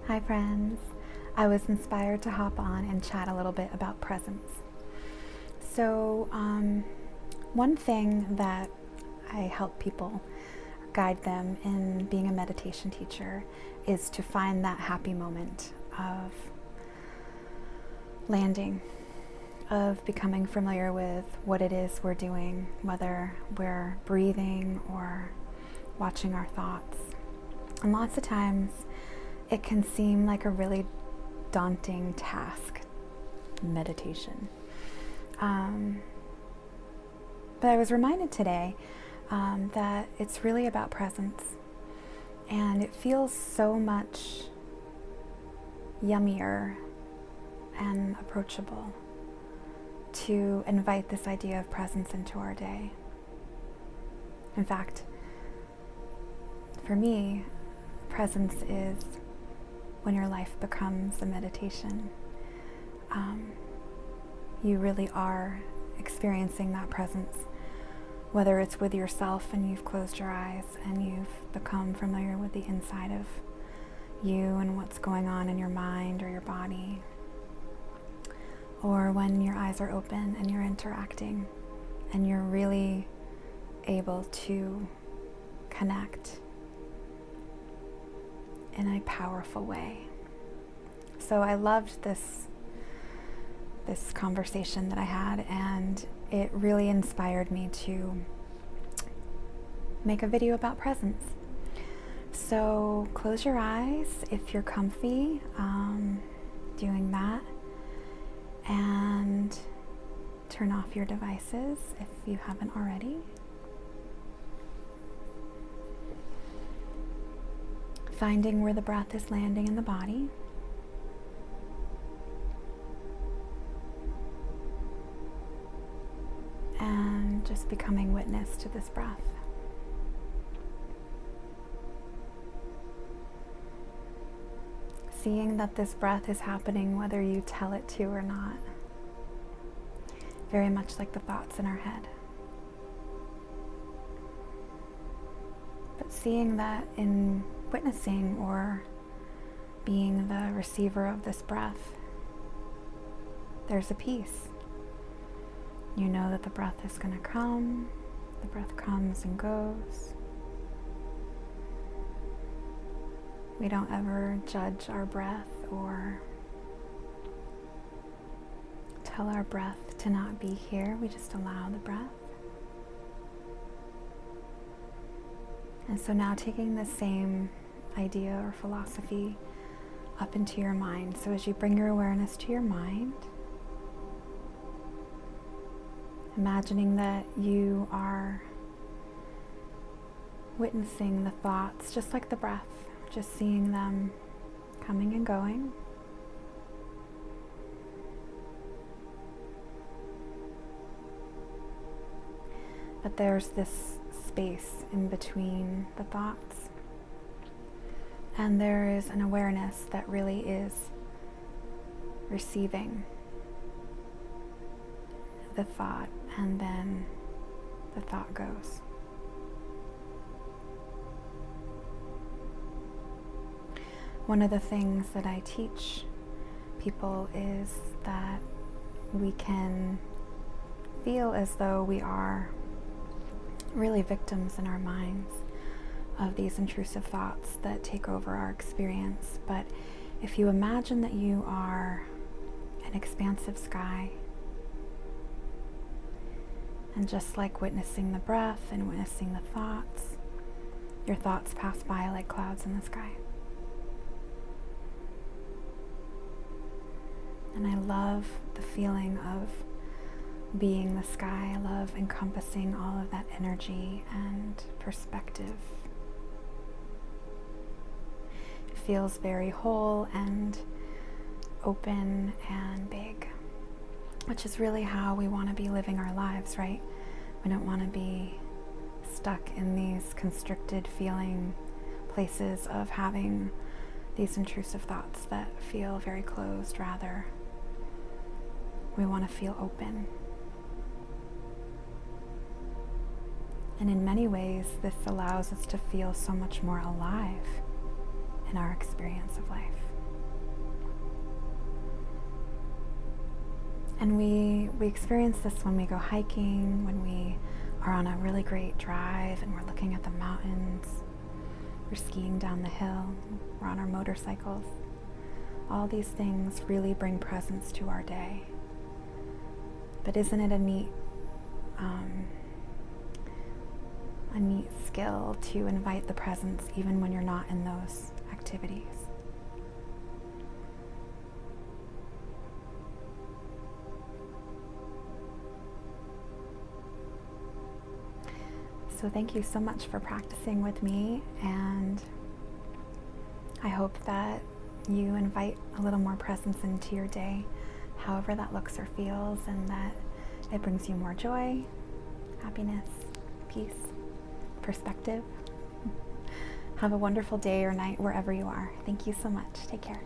Hi friends. I was inspired to hop on and chat a little bit about presence. So, one thing that I help people guide them in being a meditation teacher is to find that happy moment of landing, of becoming familiar with what it is we're doing, whether we're breathing or watching our thoughts. And lots of times it can seem like a really daunting task, meditation. But I was reminded today that it's really about presence, and it feels so much yummier and approachable to invite this idea of presence into our day. In fact, for me, presence is when your life becomes a meditation. You really are experiencing that presence, whether it's with yourself and you've closed your eyes and you've become familiar with the inside of you and what's going on in your mind or your body, or when your eyes are open and you're interacting and you're really able to connect in a powerful way. So I loved this conversation that I had, and it really inspired me to make a video about presence. So close your eyes if you're comfy doing that, and turn off your devices if you haven't already. Finding where the breath is landing in the body. And just becoming witness to this breath. Seeing that this breath is happening whether you tell it to or not. Very much like the thoughts in our head. But seeing that in witnessing or being the receiver of this breath, there's a peace. You know that the breath is going to come, the breath comes and goes. We don't ever judge our breath or tell our breath to not be here. We just allow the breath. And so now taking the same idea or philosophy up into your mind. So as you bring your awareness to your mind, imagining that you are witnessing the thoughts just like the breath, just seeing them coming and going. But there's this space in between the thoughts. And there is an awareness that really is receiving the thought, and then the thought goes. One of the things that I teach people is that we can feel as though we are really victims in our minds of these intrusive thoughts that take over our experience. But if you imagine that you are an expansive sky, and just like witnessing the breath and witnessing the thoughts, your thoughts pass by like clouds in the sky. And I love the feeling of being the sky. I love encompassing all of that energy and perspective. It feels very whole and open and big, which is really how we want to be living our lives, right? We don't want to be stuck in these constricted feeling places of having these intrusive thoughts that feel very closed. Rather, we want to feel open. And in many ways, this allows us to feel so much more alive in our experience of life. And we experience this when we go hiking, when we are on a really great drive and we're looking at the mountains, we're skiing down the hill, we're on our motorcycles. All these things really bring presence to our day. But isn't it a neat skill to invite the presence even when you're not in those activities? So thank you so much for practicing with me, and I hope that you invite a little more presence into your day, however that looks or feels, and that it brings you more joy, happiness, peace, perspective. Have a wonderful day or night wherever you are. Thank you so much. Take care.